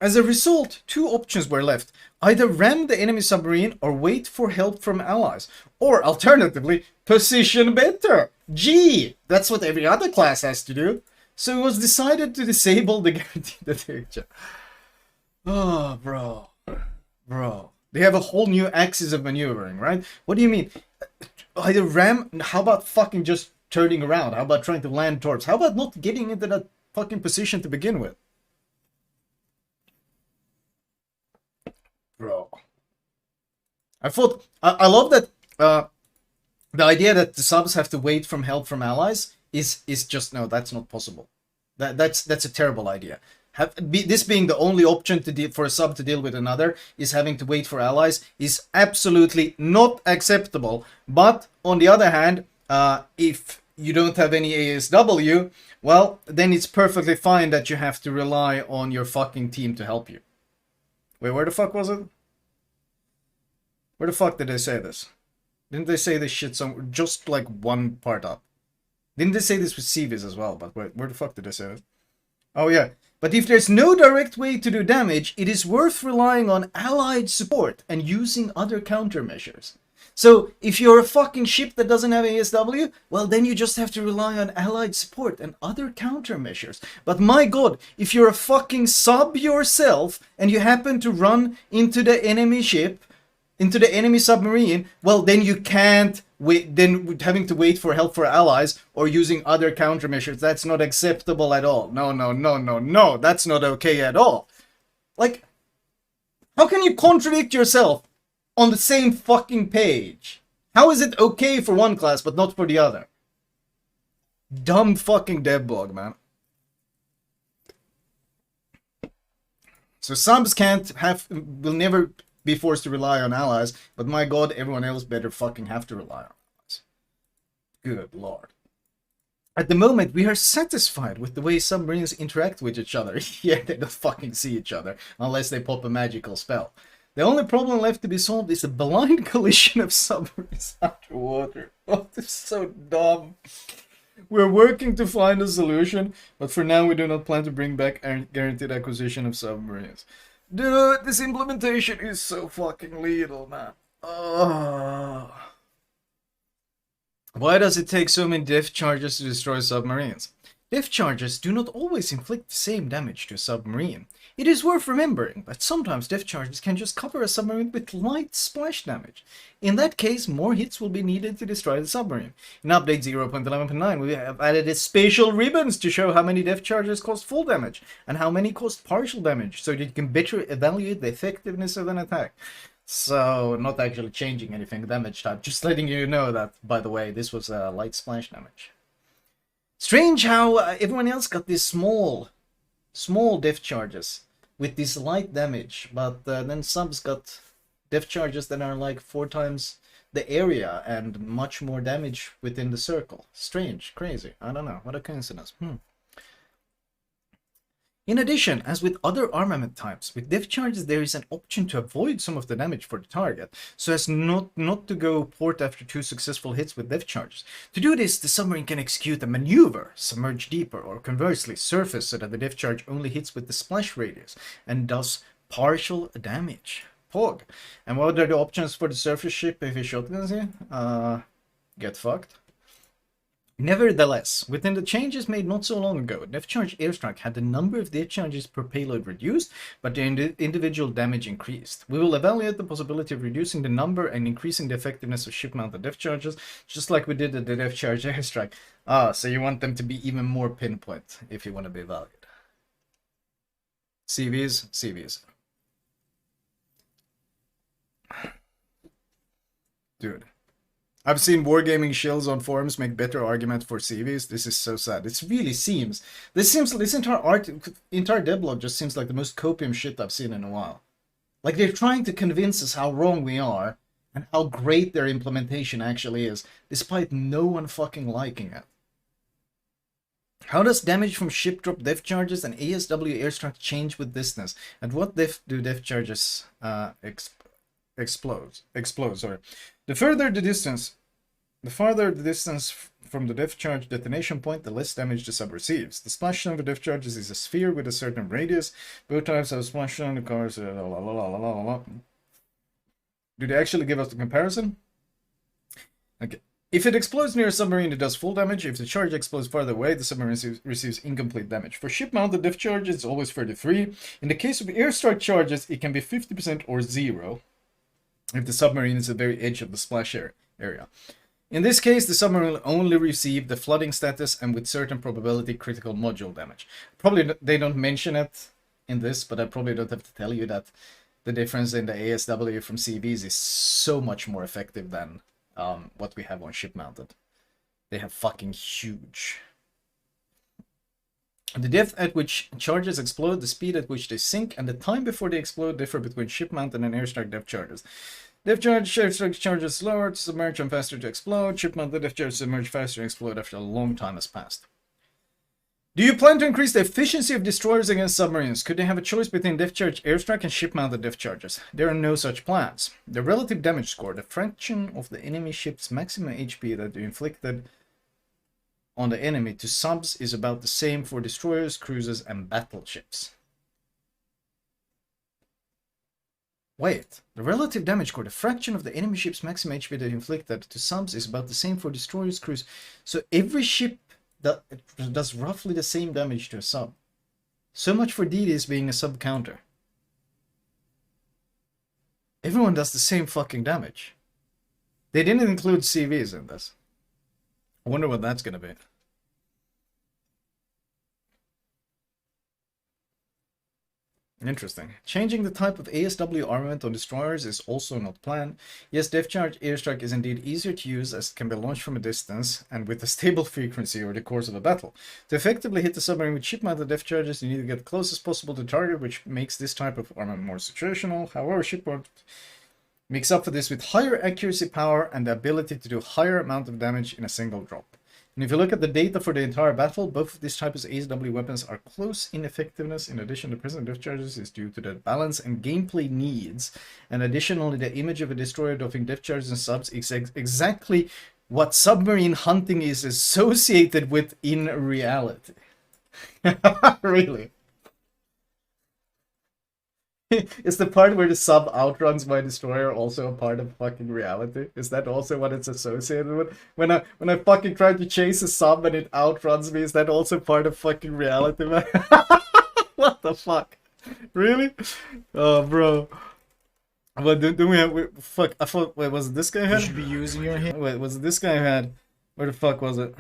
As a result, two options were left. Either ram the enemy submarine or wait for help from allies. Or alternatively, position better. Gee, that's what every other class has to do. So it was decided to disable the guaranteed detection. Oh, bro. They have a whole new axis of maneuvering, right? What do you mean? Either ram... How about fucking just turning around? How about trying to land torps? How about not getting into that fucking position to begin with? Bro. I love that the idea that the subs have to wait for help from allies is just... No, that's not possible. That's a terrible idea. This being the only option for a sub to deal with another is having to wait for allies is absolutely not acceptable. But on the other hand, if you don't have any ASW, well, then it's perfectly fine that you have to rely on your fucking team to help you. Wait, where the fuck was it? Where the fuck did they say this? Didn't they say this shit somewhere? Just like one part up. Didn't they say this with CVs as well? But where the fuck did they say it? Oh yeah. But if there's no direct way to do damage, it is worth relying on allied support and using other countermeasures. So, if you're a fucking ship that doesn't have ASW, well then you just have to rely on allied support and other countermeasures. But my god, if you're a fucking sub yourself and you happen to run into the enemy ship, into the enemy submarine, well then you can't wait, then having to wait for help for allies or using other countermeasures. That's not acceptable at all. No, that's not okay at all. Like, how can you contradict yourself on the same fucking page? How is it okay for one class but not for the other? Dumb fucking Devblog, man. So subs will never be forced to rely on allies, but my god, everyone else better fucking have to rely on allies. Good lord. At the moment, we are satisfied with the way submarines interact with each other. Yeah, they don't fucking see each other, unless they pop a magical spell. The only problem left to be solved is a blind collision of submarines underwater. Oh, this is so dumb. We're working to find a solution, but for now we do not plan to bring back guaranteed acquisition of submarines. Dude, this implementation is so fucking lethal, man. Oh. Why does it take so many depth charges to destroy submarines? Depth charges do not always inflict the same damage to a submarine. It is worth remembering that sometimes depth charges can just cover a submarine with light splash damage. In that case, more hits will be needed to destroy the submarine. In update 0.11.9, we have added special ribbons to show how many depth charges cause full damage and how many cause partial damage, so that you can better evaluate the effectiveness of an attack. So, not actually changing anything damage type, just letting you know that, by the way, this was light splash damage. Strange how everyone else got these small depth charges with this light damage, but then subs got depth charges that are like 4 times the area and much more damage within the circle. Strange, crazy, I don't know, what a coincidence. In addition, as with other armament types, with depth charges there is an option to avoid some of the damage for the target, so as not to go port after 2 successful hits with depth charges. To do this, the submarine can execute a maneuver, submerge deeper, or conversely, surface so that the depth charge only hits with the splash radius, and does partial damage. Pog. And what are the options for the surface ship if he shotguns you? Get fucked. Nevertheless, within the changes made not so long ago, depth charge airstrike had the number of depth charges per payload reduced, but the individual damage increased. We will evaluate the possibility of reducing the number and increasing the effectiveness of ship-mounted depth charges, just like we did at the depth charge airstrike. Ah, so you want them to be even more pinpoint if you want to be valued. CVs, CVs. Dude. I've seen wargaming shills on forums make better argument for CVs. This is so sad. It really seems. This entire Devblog just seems like the most copium shit I've seen in a while. Like they're trying to convince us how wrong we are and how great their implementation actually is, despite no one fucking liking it. How does damage from ship drop depth charges and ASW airstrike change with distance? At what depth do depth charges explode? Sorry. The farther the distance from the depth charge detonation point, the less damage the sub receives. The splashdown of the depth charges is a sphere with a certain radius. Both types have splashdown, the cars, Do they actually give us the comparison? Okay. If it explodes near a submarine, it does full damage. If the charge explodes farther away, the submarine receives incomplete damage. For ship-mounted depth charges, it's always 33. In the case of airstrike charges, it can be 50% or 0. If the submarine is at the very edge of the splash area. In this case, the submarine will only receive the flooding status and with certain probability critical module damage. Probably they don't mention it in this, but I probably don't have to tell you that the difference in the ASW from CVs is so much more effective than what we have on ship-mounted. They have fucking huge. The depth at which charges explode, the speed at which they sink, and the time before they explode differ between ship-mounted and airstrike depth charges. Depth charge, airstrike charges slower to submerge and faster to explode. Ship-mounted depth charges submerge faster and explode after a long time has passed. Do you plan to increase the efficiency of destroyers against submarines? Could they have a choice between depth charge airstrike and ship-mounted depth charges? There are no such plans. The relative damage score, the fraction of the enemy ship's maximum HP that you inflicted on the enemy to subs, is about the same for destroyers, cruisers, and battleships. Wait, the relative damage score, the fraction of the enemy ship's maximum HP that inflicted to subs is about the same for destroyers, cruisers. So every ship that does roughly the same damage to a sub. So much for DDs being a sub counter. Everyone does the same fucking damage. They didn't include CVs in this. I wonder what that's gonna be. Interesting. Changing the type of ASW armament on destroyers is also not planned. Yes, depth charge airstrike is indeed easier to use as it can be launched from a distance and with a stable frequency over the course of a battle. To effectively hit the submarine with ship-mounted depth charges, you need to get close as possible to target, which makes this type of armament more situational. However, shipboard makes up for this with higher accuracy power and the ability to do higher amount of damage in a single drop. And if you look at the data for the entire battle, both of these types of ASW weapons are close in effectiveness. In addition, the present depth charges is due to the balance and gameplay needs. And additionally, the image of a destroyer dropping depth charges and subs is exactly what submarine hunting is associated with in reality. Really? Is the part where the sub outruns my destroyer also a part of fucking reality? Is that also what it's associated with? When I fucking try to chase a sub and it outruns me, is that also part of fucking reality, man? What the fuck? Really? Oh, bro. But do we have... fuck, I thought... Wait, was it this guy had? You should be using your hand. Wait, was it this guy who had... Where the fuck was it?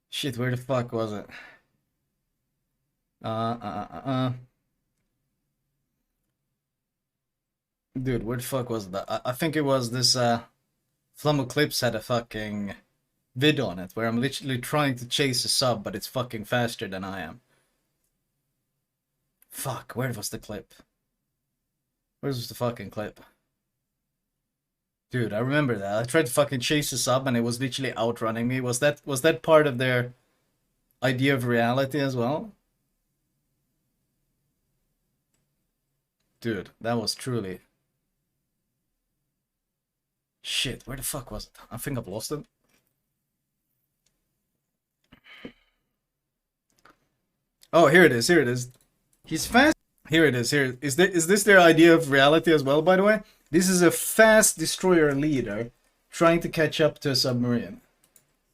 Shit, where the fuck was it? Dude, where the fuck was that? I think it was this, Flamu Clips had a fucking vid on it, where I'm literally trying to chase a sub, but it's fucking faster than I am. Fuck, where was the clip? Where was the fucking clip? Dude, I remember that. I tried to fucking chase a sub, and it was literally outrunning me. Was that part of their idea of reality as well? Dude, that was truly... Shit, where the fuck was it? I think I've lost it. Oh, here it is, here it is. He's fast. Here it is, here. Is this their idea of reality as well, by the way? This is a fast destroyer leader trying to catch up to a submarine.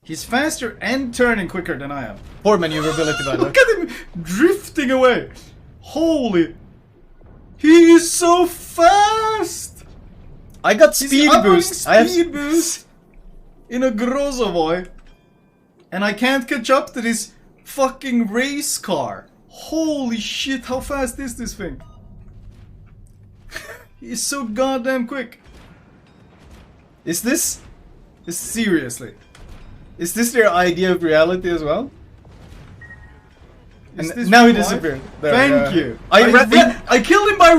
He's faster and turning quicker than I am. Poor maneuverability, by the way. Look at him drifting away. Holy. He is so fast. I got speed boost. I have speed boost in a Grozovoy. And I can't catch up to this fucking race car. Holy shit, how fast is this thing? He's so goddamn quick. Is this... seriously? Is this their idea of reality as well? And now he disappeared. There, thank you. I killed him by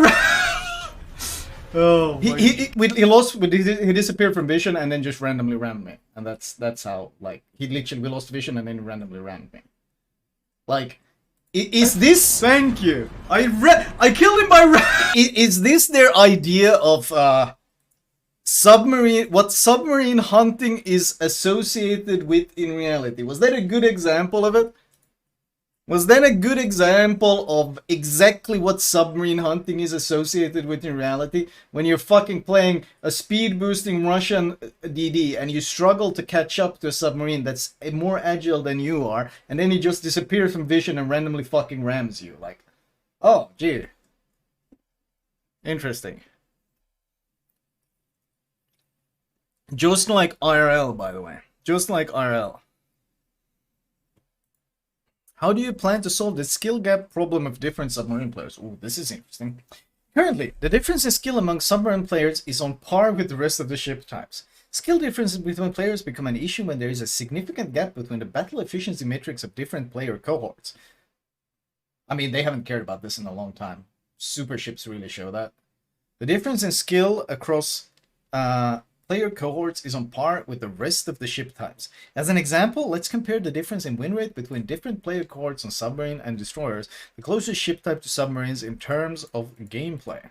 oh. He lost. He disappeared from vision and then just randomly ran me. And that's how, like, we lost vision and then randomly ran me. Like, is this? Thank you. I killed him by Is this their idea of submarine? What submarine hunting is associated with in reality? Was that a good example of it? Was that a good example of exactly what submarine hunting is associated with in reality? When you're fucking playing a speed boosting Russian DD and you struggle to catch up to a submarine that's more agile than you are, and then he just disappears from vision and randomly fucking rams you. Like, oh, gee. Interesting. Just like IRL, by the way. Just like IRL. How do you plan to solve the skill gap problem of different submarine players? Ooh, this is interesting. Currently, the difference in skill among submarine players is on par with the rest of the ship types. Skill differences between players become an issue when there is a significant gap between the battle efficiency metrics of different player cohorts. I mean, they haven't cared about this in a long time. Super ships really show that. The difference in skill across player cohorts is on par with the rest of the ship types. As an example, let's compare the difference in win rate between different player cohorts on submarine and destroyers, the closest ship type to submarines in terms of gameplay.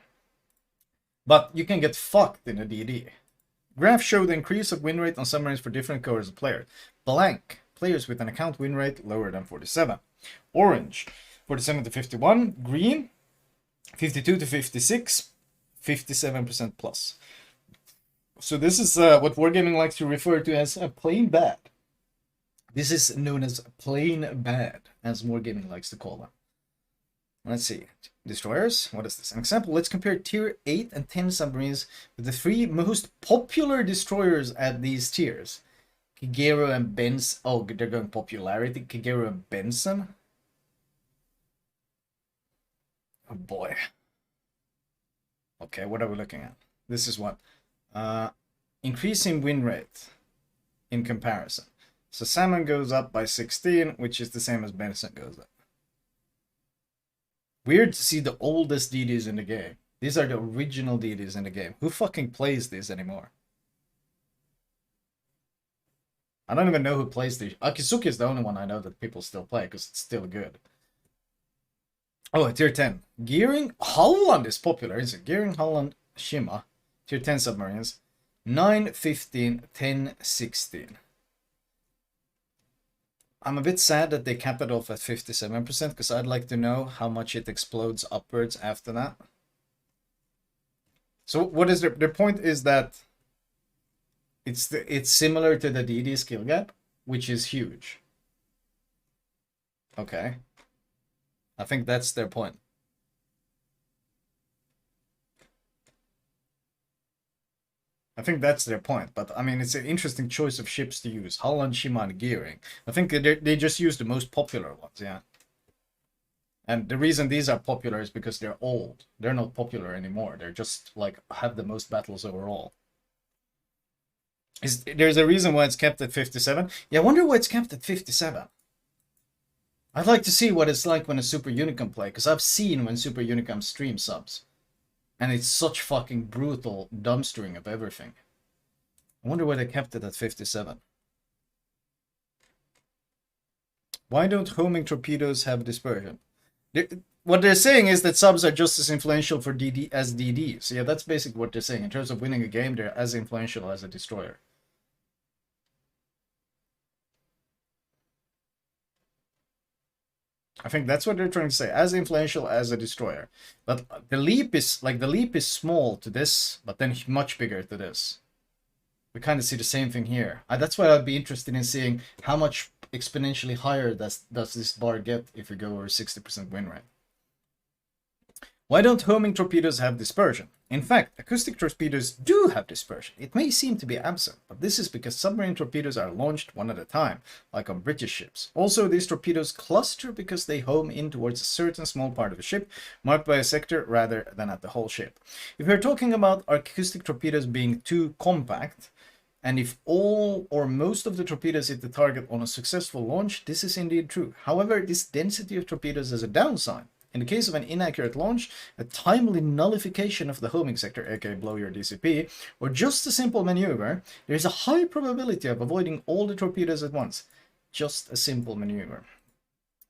But you can get fucked in a DD. Graphs show the increase of win rate on submarines for different cohorts of players. Blank, players with an account win rate lower than 47. Orange, 47 to 51. Green, 52 to 56, 57% plus. So this is what Wargaming likes to refer to as plain bad. This is known as plain bad, as Wargaming likes to call them. Let's see. Destroyers. What is this? An example. Let's compare tier 8 and 10 submarines with the 3 most popular destroyers at these tiers. Kigero and Benson. Oh, they're going popularity. Kigero and Benson. Oh boy. Okay, what are we looking at? This is what? Increasing win rate in comparison. So Salmon goes up by 16, which is the same as Benson goes up. Weird to see the oldest DDs in the game. These are the original DDs in the game. Who fucking plays these anymore? I don't even know who plays these. Akizuki is the only one I know that people still play because it's still good. Oh, tier 10. Gearing Holland is popular, isn't it? Gearing Holland Shima. Tier 10 submarines. 9, 15, 10, 16. I'm a bit sad that they cap it off at 57% because I'd like to know how much it explodes upwards after that. So what is their point is that it's similar to the DD skill gap, which is huge. Okay. I think that's their point. I think that's their point, but I mean, it's an interesting choice of ships to use. Holland, Shima, and Gearing. I think they just use the most popular ones, yeah. And the reason these are popular is because they're old. They're not popular anymore. They're just, like, have the most battles overall. There's a reason why it's kept at 57. Yeah, I wonder why it's kept at 57. I'd like to see what it's like when a Super Unicum play, because I've seen when Super Unicum stream subs. And it's such fucking brutal dumpstering of everything. I wonder why they kept it at 57. Why don't homing torpedoes have dispersion? What they're saying is that subs are just as influential for DD as DDs. Yeah, that's basically what they're saying. In terms of winning a game, they're as influential as a destroyer. I think that's what they're trying to say, as influential as a destroyer. But the leap is small to this, but then much bigger to this. We kind of see the same thing here. That's why I'd be interested in seeing how much exponentially higher does this bar get if we go over 60% win rate. Why don't homing torpedoes have dispersion? In fact, acoustic torpedoes do have dispersion. It may seem to be absent, but this is because submarine torpedoes are launched one at a time, like on British ships. Also, these torpedoes cluster because they home in towards a certain small part of the ship, marked by a sector rather than at the whole ship. If we're talking about acoustic torpedoes being too compact, and if all or most of the torpedoes hit the target on a successful launch, this is indeed true. However, this density of torpedoes has a downside. In the case of an inaccurate launch, a timely nullification of the homing sector, aka blow your DCP, or just a simple maneuver, there is a high probability of avoiding all the torpedoes at once. Just a simple maneuver.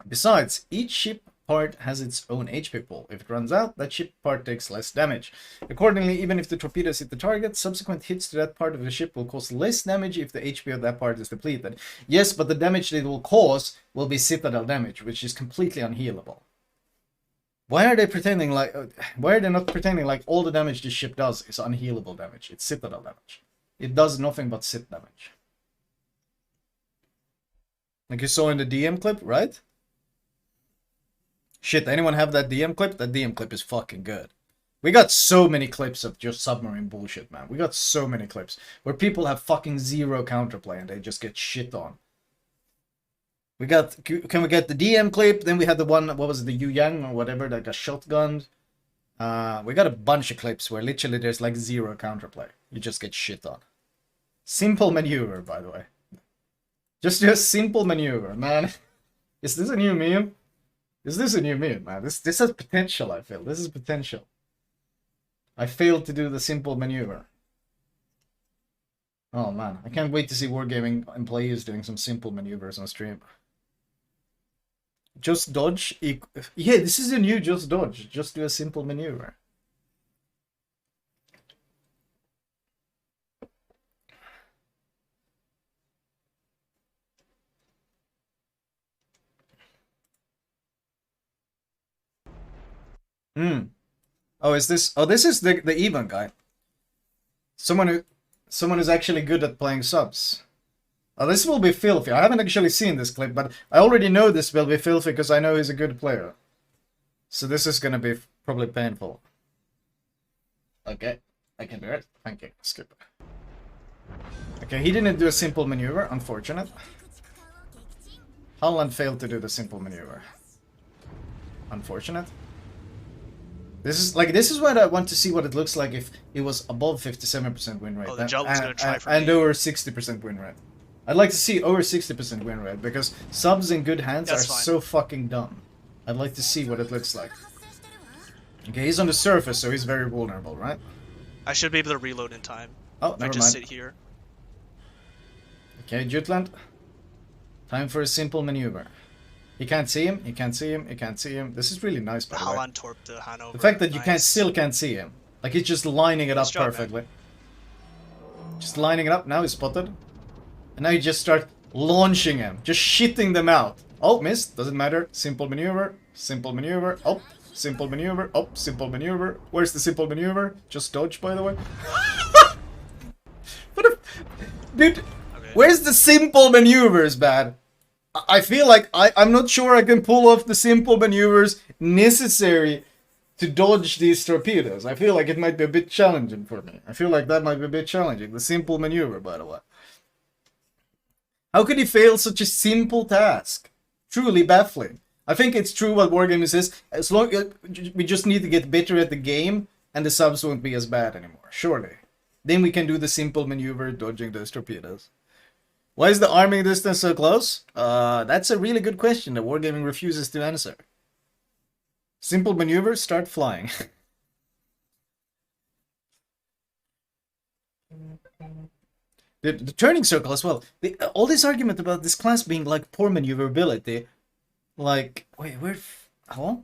Besides, each ship part has its own HP pool. If it runs out, that ship part takes less damage. Accordingly, even if the torpedoes hit the target, subsequent hits to that part of the ship will cause less damage if the HP of that part is depleted. Yes, but the damage that it will cause will be citadel damage, which is completely unhealable. Why are they pretending like... Why are they not pretending like all the damage this ship does is unhealable damage? It's citadel damage. It does nothing but sit damage. Like you saw in the DM clip, right? Shit, anyone have that DM clip? That DM clip is fucking good. We got so many clips of just submarine bullshit, man. We got so many clips where people have fucking zero counterplay and they just get shit on. We got, can we get the DM clip? Then we had the one, what was it, the Yu Yang or whatever, that got shotgunned. We got a bunch of clips where literally there's like zero counterplay. You just get shit on. Simple maneuver, by the way. Just a simple maneuver, man. Is this a new meme? Is this a new meme, man? This has potential, I feel. This is potential. I failed to do the simple maneuver. Oh man, I can't wait to see Wargaming employees doing some simple maneuvers on stream. Just dodge. Yeah, this is a new just dodge. Just do a simple maneuver. Oh, is this? Oh, this is the even guy. Someone who's actually good at playing subs. Oh, this will be filthy. I haven't actually seen this clip, but I already know this will be filthy because I know he's a good player. So this is gonna be probably painful. Okay, I can do it. Thank you. Skip it. Okay, he didn't do a simple maneuver. Unfortunate. Holland failed to do the simple maneuver. Unfortunate. This is what I want to see what it looks like if it was above 57% win rate. Oh, the Jell's gonna try for and me. over 60% win rate. I'd like to see over 60% win rate because subs in good hands That's are fine. so fucking dumb. I'd like to see what it looks like. Okay, he's on the surface, so he's very vulnerable, right? I should be able to reload in time. Oh, If I never just mind. sit here. Okay, Jutland. Time for a simple maneuver. He can't see him, he can't see him, he can't see him. This is really nice, by the way. Holland torp to Hanover. The fact that you Nice. still can't see him. Like, he's just lining it Nice up job, man. perfectly. Just lining it up, now he's spotted. And now you just start launching him, just shitting them out. Oh, missed, doesn't matter. Simple maneuver, oh, simple maneuver, oh, simple maneuver. Where's the simple maneuver? Just dodge, by the way. What a... Dude, Okay. where's the simple maneuvers, man? I feel like I'm not sure I can pull off the simple maneuvers necessary to dodge these torpedoes. I feel like it might be a bit challenging for me. I feel like that might be a bit challenging. The simple maneuver, by the way. How could he fail such a simple task? Truly baffling. I think it's true what Wargaming says. As long we just need to get better at the game, and the subs won't be as bad anymore. Surely. Then we can do the simple maneuver dodging those torpedoes. Why is the arming distance so close? That's a really good question that Wargaming refuses to answer. Simple maneuver, start flying. the turning circle as well. All this argument about this class being like poor maneuverability. Like, wait, where? Hello?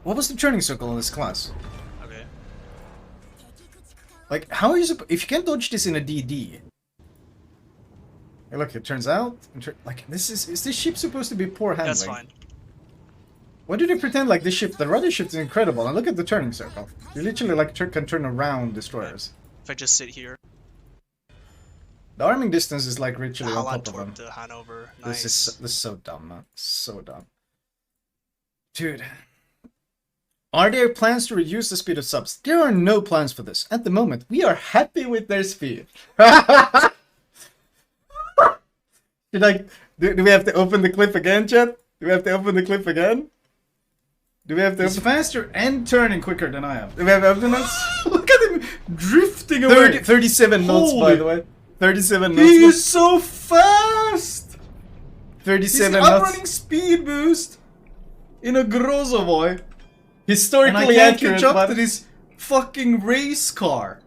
What was the turning circle in this class? Okay. Like, how are you supposed... If you can't dodge this in a DD... Hey, look, it turns out... Like, this is this ship supposed to be poor handling? That's fine. Why do they pretend like this ship... The rudder ship is incredible, and look at the turning circle. You literally, like, can turn around destroyers. If I just sit here. The arming distance is like literally on Holland top of them. torp to Hanover. Nice. This is so dumb, man. So dumb. Dude. Are there plans to reduce the speed of subs? There are no plans for this. At the moment, we are happy with their speed. Should do we have to open the clip again, chat? Do we have to open the clip again? Do we have to open faster and turning quicker than I am? Do we have evidence? Look at him drifting away. 37 knots, by the way. 37 knots. He is so fast! 37 knots. Outrunning speed boost in a Grozovoi. Historically accurate, catch up to this fucking race car.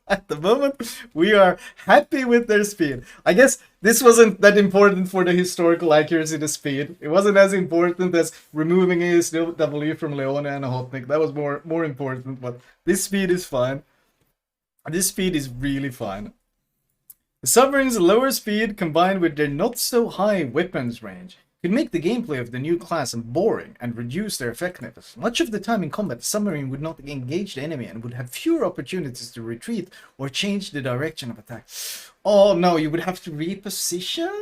At the moment, we are happy with their speed. I guess this wasn't that important for the historical accuracy of the speed. It wasn't as important as removing ASW from Leone and Hotnik. That was more important, but this speed is fine. This speed is really fine. The Submarine's lower speed combined with their not so high weapons range could make the gameplay of the new class boring and reduce their effectiveness. Much of the time in combat, the submarine would not engage the enemy and would have fewer opportunities to retreat or change the direction of attack. Oh no, you would have to reposition?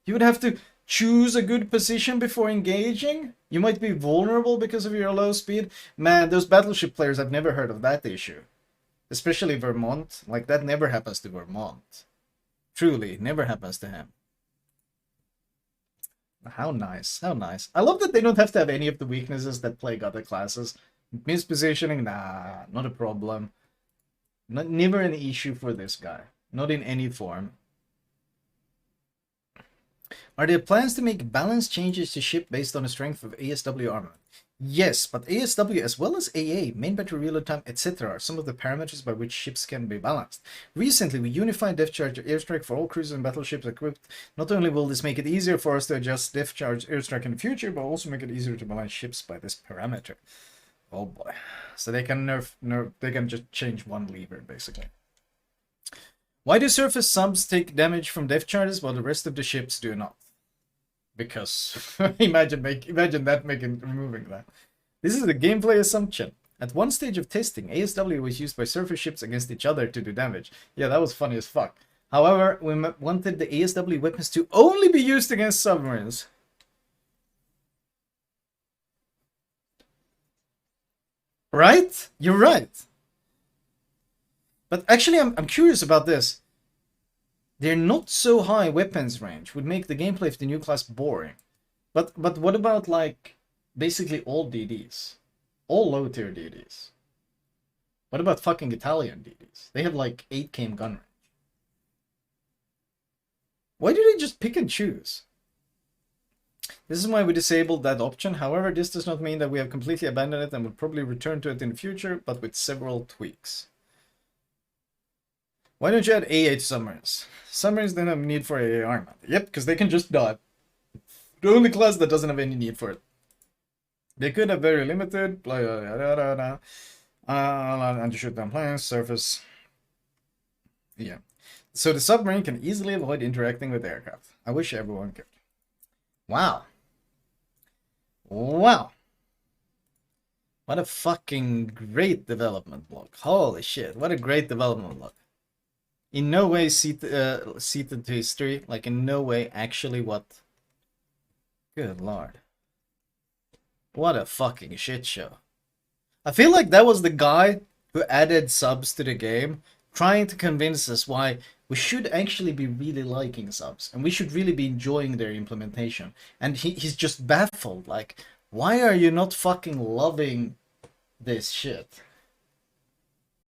You would have to choose a good position before engaging? You might be vulnerable because of your low speed? Man, those battleship players, I've never heard of that issue. Especially Vermont. Like, that never happens to Vermont. Truly, never happens to him. How nice, how nice. I love that they don't have to have any of the weaknesses that plague other classes. Mispositioning, nah, not a problem. Never an issue for this guy. Not in any form. Are there plans to make balanced changes to ship based on the strength of ASW armor? Yes, but ASW as well as AA, main battery reload time, etc. are some of the parameters by which ships can be balanced. Recently, we unified depth charge airstrike for all cruisers and battleships equipped. Not only will this make it easier for us to adjust depth charge airstrike in the future, but also make it easier to balance ships by this parameter. Oh boy. So they can they can just change one lever, basically. Why do surface subs take damage from depth charges while the rest of the ships do not? Because imagine removing that. This is the gameplay assumption. At one stage of testing, ASW was used by surface ships against each other to do damage. Yeah, that was funny as fuck. However, we wanted the ASW weapons to only be used against submarines. Right? You're right. But actually, I'm curious about this. Their not so high weapons range would make the gameplay of the new class boring. But what about, like, basically all DDs? All low tier DDs? What about fucking Italian DDs? They have like 8 km gun range. Why do they just pick and choose? This is why we disabled that option. However, this does not mean that we have completely abandoned it and would probably return to it in the future, but with several tweaks. Why don't you add AA to submarines? Submarines don't have need for AA armor. Yep, because they can just dodge. The only class that doesn't have any need for it. They could have very limited, blah, blah, blah, blah, blah. Anti-shoot down planes, surface. Yeah. So the submarine can easily avoid interacting with aircraft. I wish everyone could. Wow. Wow. What a fucking great development block. Holy shit, what a great development block. In no way seated to history, like in no way actually what. Good lord. What a fucking shit show. I feel like that was the guy who added subs to the game, trying to convince us why we should actually be really liking subs, and we should really be enjoying their implementation. And he's just baffled, like, why are you not fucking loving this shit?